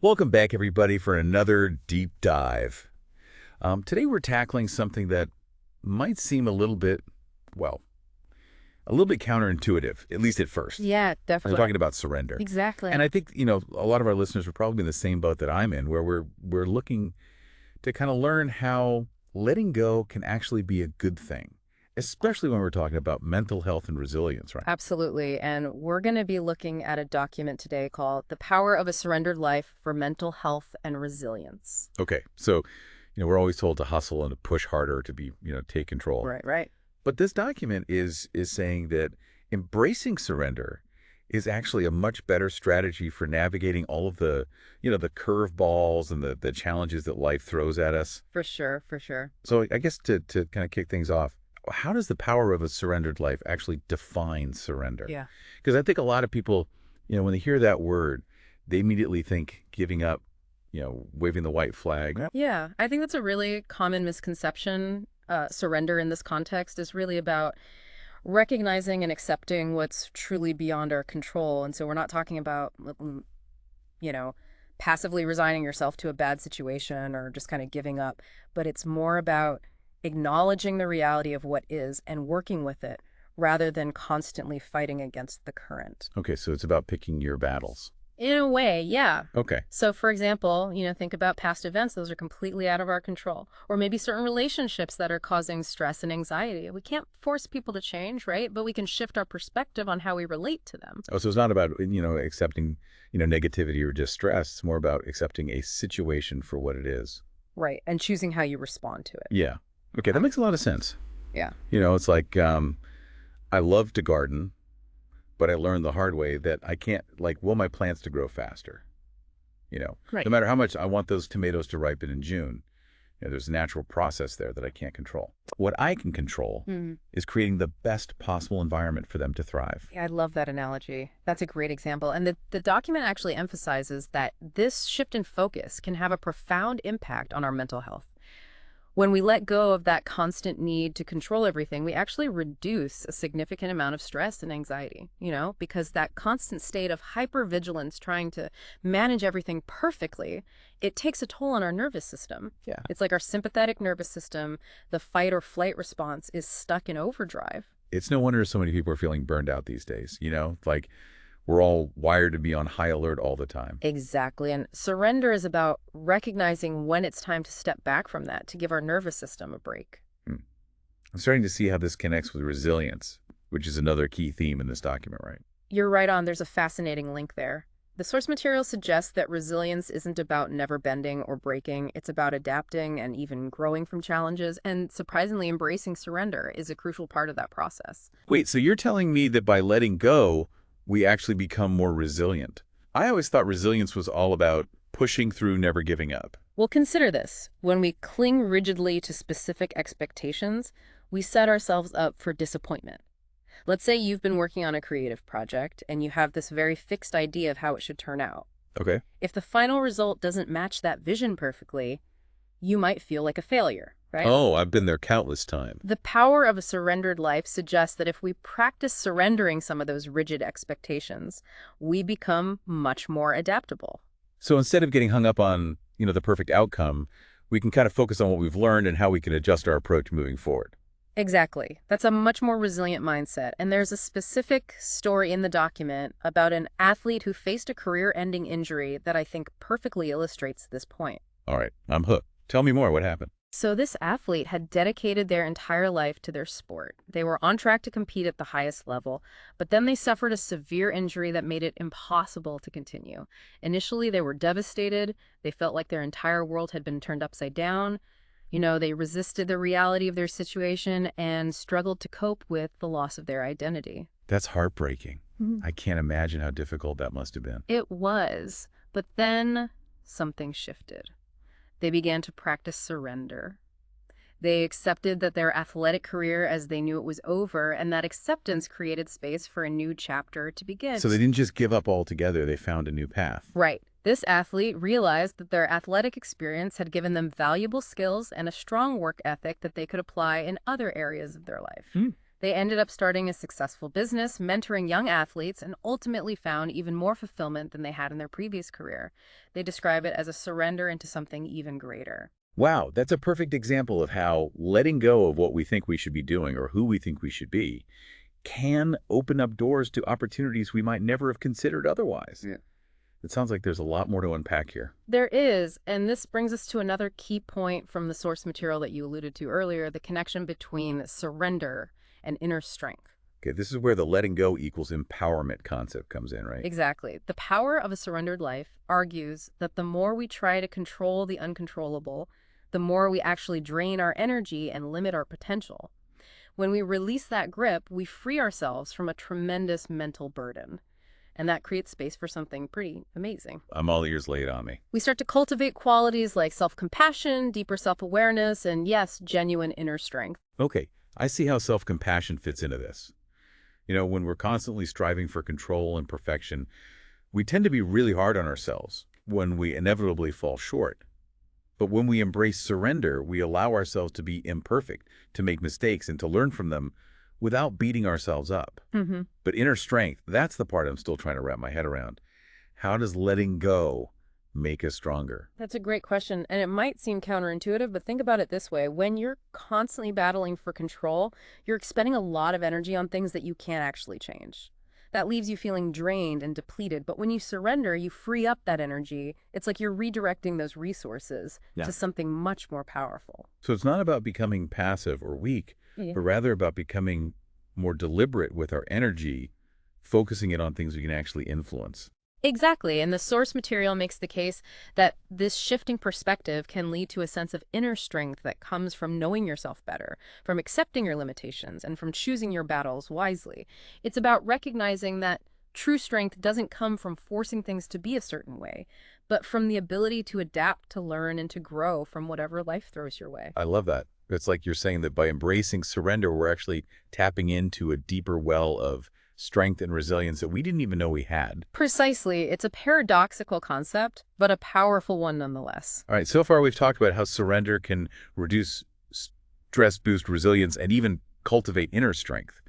Welcome back, everybody, for another deep dive. Today we're tackling something that might seem well, a little bit counterintuitive, at least at first. Yeah, We're definitely. talking about surrender. And Exactly. I think, a lot of our listeners are probably in the same boat that I'm in, where we're looking to kind of learn how letting go can actually be a good thing, especially when we're talking about mental health and resilience, right? Absolutely. And we're going to be looking at a document today called The Power of a Surrendered Life for Mental Health and Resilience. Okay, so, we're always told to hustle and to push harder to be, take control. Right, right. But this document is saying that embracing surrender is actually a much better strategy for navigating all of the curveballs and the challenges that life throws at us. For sure, for sure. So I guess to kind of kick things off, how does the power of a surrendered life actually define surrender? Yeah. Because I think a lot of people, when they hear that word, they immediately think giving up, waving the white flag. Yeah, I think that's a really common misconception. Surrender in this context is really about recognizing and accepting what's truly beyond our control. And so we're not talking about, you know, passively resigning yourself to a bad situation or just kind of giving up, but it's more about acknowledging the reality of what is and working with it rather than constantly fighting against the current. Okay, so it's about picking your battles. In a way, yeah. Okay. So, for example, think about past events. Those are completely out of our control. Or maybe certain relationships that are causing stress and anxiety. We can't force people to change, right? But we can shift our perspective on how we relate to them. Oh, so it's not about, accepting, negativity or distress. It's more about accepting a situation for what it is. Right. And choosing how you respond to it. Yeah. Okay, that makes a lot of sense. Yeah. It's like I love to garden, but I learned the hard way that I can't, will my plants to grow faster? Right. No matter how much I want those tomatoes to ripen in June, there's a natural process there that I can't control. What I can control is creating the best possible environment for them to thrive. Yeah, I love that analogy. That's a great example. And the document actually emphasizes that this shift in focus can have a profound impact on our mental health. When we let go of that constant need to control everything, we actually reduce a significant amount of stress and anxiety, because that constant state of hypervigilance trying to manage everything perfectly, it takes a toll on our nervous system. Yeah. It's like our sympathetic nervous system, the fight or flight response is stuck in overdrive. It's no wonder so many people are feeling burned out these days, like we're all wired to be on high alert all the time. Exactly. And surrender is about recognizing when it's time to step back from that, to give our nervous system a break. I'm starting to see how this connects with resilience, which is another key theme in this document, right? You're right on. There's a fascinating link there. The source material suggests that resilience isn't about never bending or breaking. It's about adapting and even growing from challenges. And surprisingly, embracing surrender is a crucial part of that process. Wait, so you're telling me that by letting go, we actually become more resilient? I always thought resilience was all about pushing through, never giving up. Well, consider this. When we cling rigidly to specific expectations, we set ourselves up for disappointment. Let's say you've been working on a creative project and you have this very fixed idea of how it should turn out. Okay. If the final result doesn't match that vision perfectly, you might feel like a failure, right? Oh, I've been there countless times. The power of a surrendered life suggests that if we practice surrendering some of those rigid expectations, we become much more adaptable. So instead of getting hung up on, the perfect outcome, we can kind of focus on what we've learned and how we can adjust our approach moving forward. Exactly. That's a much more resilient mindset. And there's a specific story in the document about an athlete who faced a career-ending injury that I think perfectly illustrates this point. All right, I'm hooked. Tell me more. What happened? So this athlete had dedicated their entire life to their sport. They were on track to compete at the highest level, but then they suffered a severe injury that made it impossible to continue. Initially, they were devastated. They felt like their entire world had been turned upside down. They resisted the reality of their situation and struggled to cope with the loss of their identity. That's heartbreaking. Mhm. I can't imagine how difficult that must have been. It was, but then something shifted. They began to practice surrender. They accepted that their athletic career as they knew it was over, and that acceptance created space for a new chapter to begin. So they didn't just give up altogether. They found a new path. Right. This athlete realized that their athletic experience had given them valuable skills and a strong work ethic that they could apply in other areas of their life. They ended up starting a successful business, mentoring young athletes, and ultimately found even more fulfillment than they had in their previous career. They describe it as a surrender into something even greater. Wow, that's a perfect example of how letting go of what we think we should be doing or who we think we should be can open up doors to opportunities we might never have considered otherwise. Yeah. It sounds like there's a lot more to unpack here. There is, and this brings us to another key point from the source material that you alluded to earlier, the connection between surrender and inner strength. Okay, this is where the letting go equals empowerment concept comes in, right? Exactly. The power of a surrendered life argues that the more we try to control the uncontrollable, the more we actually drain our energy and limit our potential. When we release that grip, we free ourselves from a tremendous mental burden. And that creates space for something pretty amazing. I'm all ears laid on me. We start to cultivate qualities like self-compassion, deeper self-awareness, and yes, genuine inner strength. Okay, I see how self-compassion fits into this. When we're constantly striving for control and perfection, we tend to be really hard on ourselves when we inevitably fall short. But when we embrace surrender, we allow ourselves to be imperfect, to make mistakes, and to learn from them without beating ourselves up. Mm-hmm. But inner strength, that's the part I'm still trying to wrap my head around. How does letting go make us stronger? That's a great question, and it might seem counterintuitive, but think about it this way. When you're constantly battling for control, you're expending a lot of energy on things that you can't actually change. That leaves you feeling drained and depleted, but when you surrender, you free up that energy. It's like you're redirecting those resources Yeah. to something much more powerful. So it's not about becoming passive or weak, Yeah. but rather about becoming more deliberate with our energy, focusing it on things we can actually influence. Exactly, and the source material makes the case that this shifting perspective can lead to a sense of inner strength that comes from knowing yourself better, from accepting your limitations, and from choosing your battles wisely. It's about recognizing that true strength doesn't come from forcing things to be a certain way, but from the ability to adapt, to learn, and to grow from whatever life throws your way. I love that. It's like you're saying that by embracing surrender, we're actually tapping into a deeper well of strength and resilience that we didn't even know we had. Precisely. It's a paradoxical concept, but a powerful one nonetheless. All right, so far we've talked about how surrender can reduce stress, boost resilience, and even cultivate inner strength.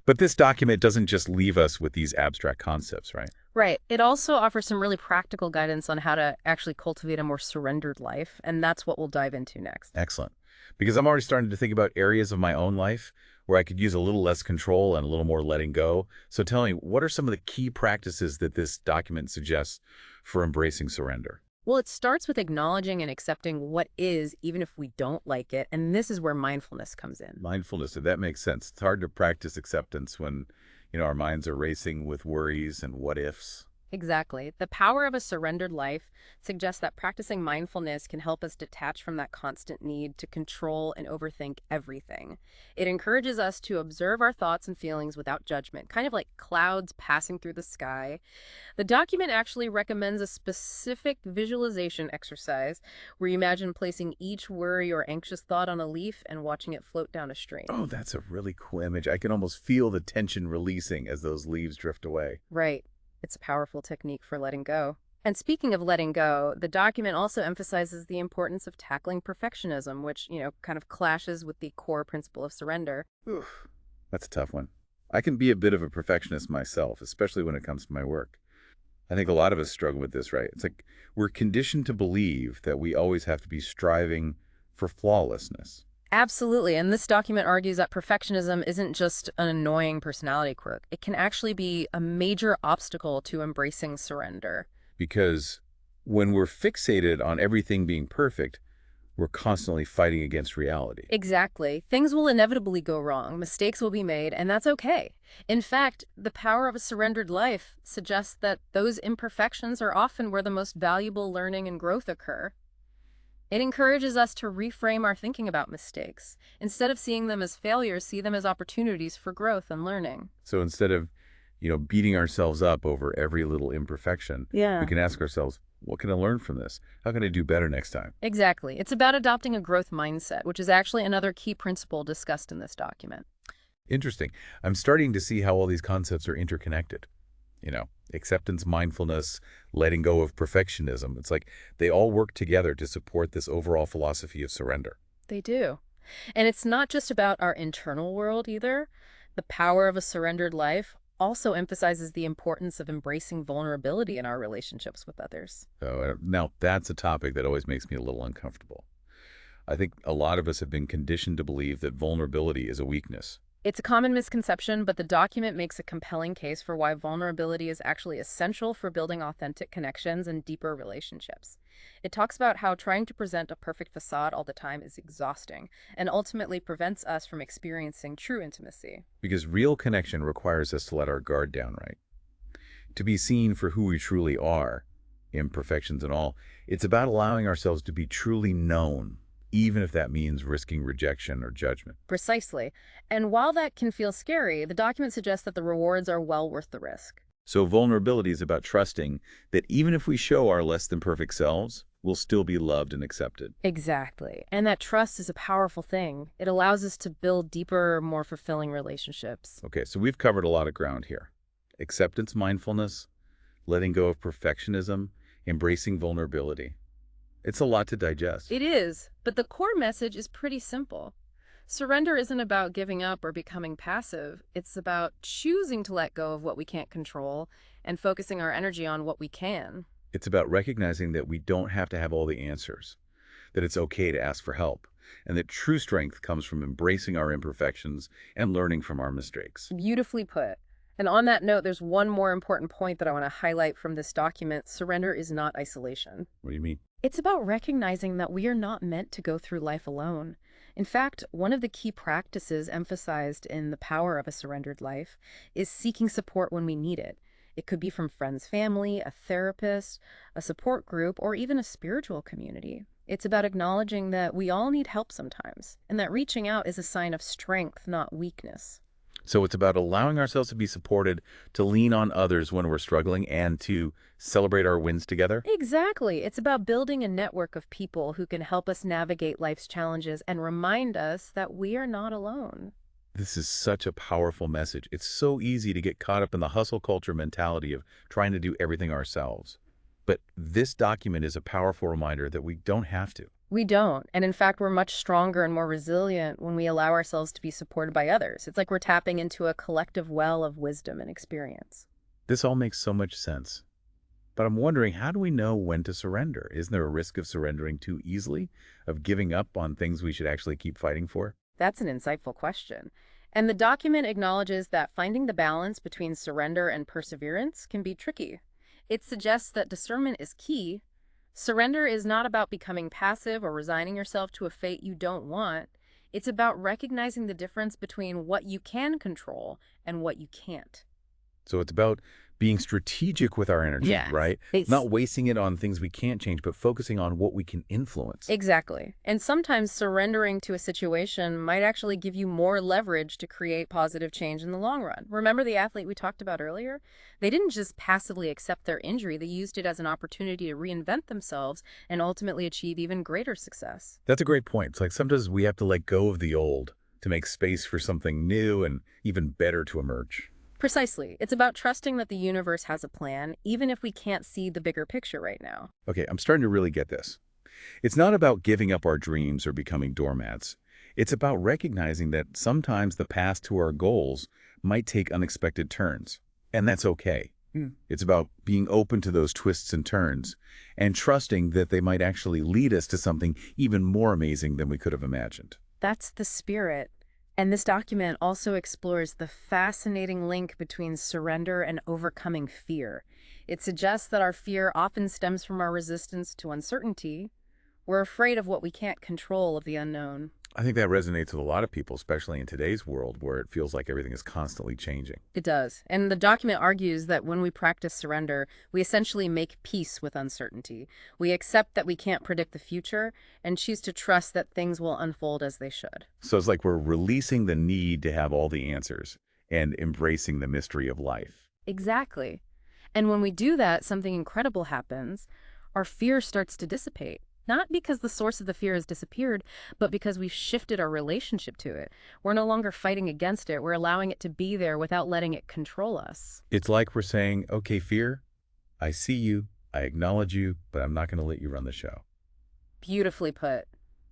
But this document doesn't just leave us with these abstract concepts, right? Right. It also offers some really practical guidance on how to actually cultivate a more surrendered life, and that's what we'll dive into next. Excellent. Because I'm already starting to think about areas of my own life where I could use a little less control and a little more letting go. So tell me, what are some of the key practices that this document suggests for embracing surrender? Well, it starts with acknowledging and accepting what is, even if we don't like it, and this is where mindfulness comes in. Mindfulness, that makes sense. It's hard to practice acceptance when, our minds are racing with worries and what ifs. Exactly. The power of a surrendered life suggests that practicing mindfulness can help us detach from that constant need to control and overthink everything. It encourages us to observe our thoughts and feelings without judgment, kind of like clouds passing through the sky. The document actually recommends a specific visualization exercise where you imagine placing each worry or anxious thought on a leaf and watching it float down a stream. Oh, that's a really cool image. I can almost feel the tension releasing as those leaves drift away. Right. It's a powerful technique for letting go. And speaking of letting go, the document also emphasizes the importance of tackling perfectionism, which, kind of clashes with the core principle of surrender. Oof, that's a tough one. I can be a bit of a perfectionist myself, especially when it comes to my work. I think a lot of us struggle with this, right? It's like we're conditioned to believe that we always have to be striving for flawlessness. Absolutely. And this document argues that perfectionism isn't just an annoying personality quirk. It can actually be a major obstacle to embracing surrender. Because when we're fixated on everything being perfect, we're constantly fighting against reality. Exactly. Things will inevitably go wrong. Mistakes will be made, and that's okay. In fact, the power of a surrendered life suggests that those imperfections are often where the most valuable learning and growth occur. It encourages us to reframe our thinking about mistakes. Instead of seeing them as failures, see them as opportunities for growth and learning. So instead of, beating ourselves up over every little imperfection, we can ask ourselves, what can I learn from this? How can I do better next time? Exactly. It's about adopting a growth mindset, which is actually another key principle discussed in this document. Interesting. I'm starting to see how all these concepts are interconnected. Acceptance, mindfulness, letting go of perfectionism. It's like they all work together to support this overall philosophy of surrender. They do. And it's not just about our internal world either. The power of a surrendered life also emphasizes the importance of embracing vulnerability in our relationships with others. So now that's a topic that always makes me a little uncomfortable. I think a lot of us have been conditioned to believe that vulnerability is a weakness. It's a common misconception, but the document makes a compelling case for why vulnerability is actually essential for building authentic connections and deeper relationships. It talks about how trying to present a perfect facade all the time is exhausting and ultimately prevents us from experiencing true intimacy. Because real connection requires us to let our guard down, right? To be seen for who we truly are, imperfections and all. It's about allowing ourselves to be truly known, even if that means risking rejection or judgment. Precisely. And while that can feel scary, the document suggests that the rewards are well worth the risk. So vulnerability is about trusting that even if we show our less than perfect selves, we'll still be loved and accepted. Exactly. And that trust is a powerful thing. It allows us to build deeper, more fulfilling relationships. Okay, so we've covered a lot of ground here. Acceptance, mindfulness, letting go of perfectionism, embracing vulnerability. It's a lot to digest. It is, but the core message is pretty simple. Surrender isn't about giving up or becoming passive. It's about choosing to let go of what we can't control and focusing our energy on what we can. It's about recognizing that we don't have to have all the answers, that it's okay to ask for help, and that true strength comes from embracing our imperfections and learning from our mistakes. Beautifully put. And on that note, there's one more important point that I want to highlight from this document. Surrender is not isolation. What do you mean? It's about recognizing that we are not meant to go through life alone. In fact, one of the key practices emphasized in the power of a surrendered life is seeking support when we need it. It could be from friends, family, a therapist, a support group, or even a spiritual community. It's about acknowledging that we all need help sometimes, and that reaching out is a sign of strength, not weakness. So it's about allowing ourselves to be supported, to lean on others when we're struggling, and to celebrate our wins together. Exactly. It's about building a network of people who can help us navigate life's challenges and remind us that we are not alone. This is such a powerful message. It's so easy to get caught up in the hustle culture mentality of trying to do everything ourselves. But this document is a powerful reminder that we don't have to. We don't. And in fact, we're much stronger and more resilient when we allow ourselves to be supported by others. It's like we're tapping into a collective well of wisdom and experience. This all makes so much sense. But I'm wondering, how do we know when to surrender? Isn't there a risk of surrendering too easily, of giving up on things we should actually keep fighting for? That's an insightful question. And the document acknowledges that finding the balance between surrender and perseverance can be tricky. It suggests that discernment is key. Surrender is not about becoming passive or resigning yourself to a fate you don't want. It's about recognizing the difference between what you can control and what you can't. So it's about being strategic with our energy, Yes. right? It's Not wasting it on things we can't change, but focusing on what we can influence. Exactly. And sometimes surrendering to a situation might actually give you more leverage to create positive change in the long run. Remember the athlete we talked about earlier? They didn't just passively accept their injury, they used it as an opportunity to reinvent themselves and ultimately achieve even greater success. That's a great point. It's like sometimes we have to let go of the old to make space for something new and even better to emerge. Precisely. It's about trusting that the universe has a plan, even if we can't see the bigger picture right now. Okay, I'm starting to really get this. It's not about giving up our dreams or becoming doormats. It's about recognizing that sometimes the path to our goals might take unexpected turns, and that's okay. It's about being open to those twists and turns and trusting that they might actually lead us to something even more amazing than we could have imagined. That's the spirit. And this document also explores the fascinating link between surrender and overcoming fear. It suggests that our fear often stems from our resistance to uncertainty. We're afraid of what we can't control, of the unknown. I think that resonates with a lot of people, especially in today's world where it feels like everything is constantly changing. It does. And the document argues that when we practice surrender, we essentially make peace with uncertainty. We accept that we can't predict the future and choose to trust that things will unfold as they should. So it's like we're releasing the need to have all the answers and embracing the mystery of life. Exactly. And when we do that, something incredible happens. Our fear starts to dissipate. Not because the source of the fear has disappeared, but because we've shifted our relationship to it. We're no longer fighting against it. We're allowing it to be there without letting it control us. It's like we're saying, okay, fear, I see you, I acknowledge you, but I'm not going to let you run the show. Beautifully put.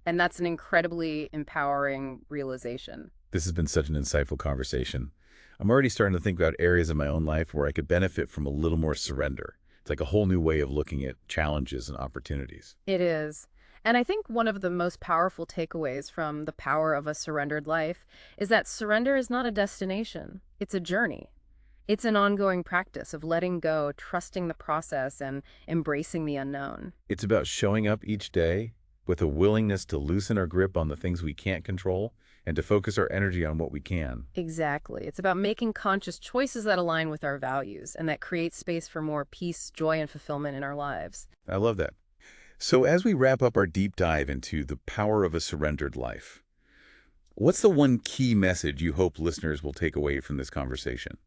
And that's an incredibly empowering realization. This has been such an insightful conversation. I'm already starting to think about areas in my own life where I could benefit from a little more surrender. It's like a whole new way of looking at challenges and opportunities. It is. And I think one of the most powerful takeaways from the power of a surrendered life is that surrender is not a destination. It's a journey. It's an ongoing practice of letting go, trusting the process, and embracing the unknown. It's about showing up each day with a willingness to loosen our grip on the things we can't control and to focus our energy on what we can. Exactly. It's about making conscious choices that align with our values and that create space for more peace, joy, and fulfillment in our lives. I love that. So as we wrap up our deep dive into the power of a surrendered life, what's the one key message you hope listeners will take away from this conversation?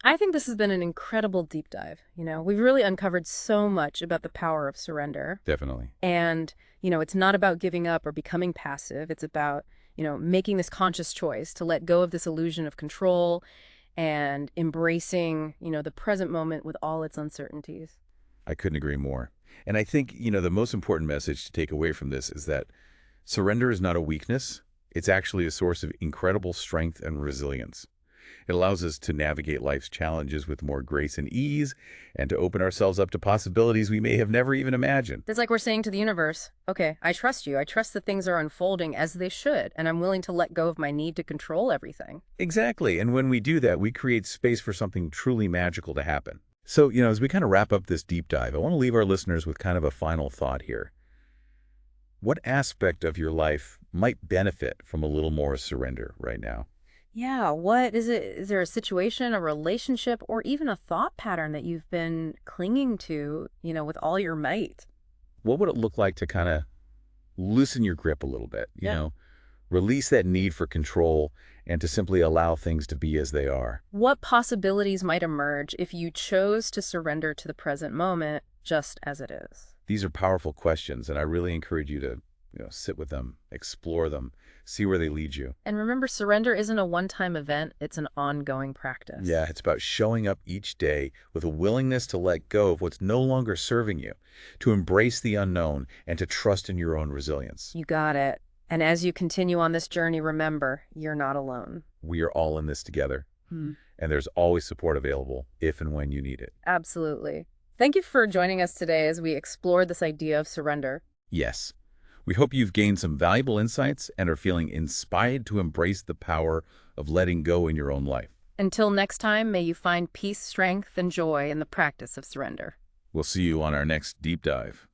I think this has been an incredible deep dive. We've really uncovered so much about the power of surrender. Definitely. And, it's not about giving up or becoming passive. It's about, making this conscious choice to let go of this illusion of control and embracing, the present moment with all its uncertainties. I couldn't agree more. And I think, the most important message to take away from this is that surrender is not a weakness. It's actually a source of incredible strength and resilience. It allows us to navigate life's challenges with more grace and ease and to open ourselves up to possibilities we may have never even imagined. It's like we're saying to the universe, okay, I trust you. I trust that things are unfolding as they should, and I'm willing to let go of my need to control everything. Exactly. And when we do that, we create space for something truly magical to happen. So, as we kind of wrap up this deep dive, I want to leave our listeners with kind of a final thought here. What aspect of your life might benefit from a little more surrender right now? Yeah, what is it? Is there a situation, a relationship, or even a thought pattern that you've been clinging to, with all your might? What would it look like to kind of loosen your grip a little bit, Yeah. release that need for control and to simply allow things to be as they are? What possibilities might emerge if you chose to surrender to the present moment just as it is? These are powerful questions, and I really encourage you to, sit with them, explore them, see where they lead you. And remember, surrender isn't a one-time event, it's an ongoing practice. Yeah, it's about showing up each day with a willingness to let go of what's no longer serving you, to embrace the unknown, and to trust in your own resilience. You got it. And as you continue on this journey, remember, you're not alone. We are all in this together, Hmm. and there's always support available if and when you need it. Absolutely. Thank you for joining us today as we explored this idea of surrender. Yes. We hope you've gained some valuable insights and are feeling inspired to embrace the power of letting go in your own life. Until next time, may you find peace, strength, and joy in the practice of surrender. We'll see you on our next deep dive.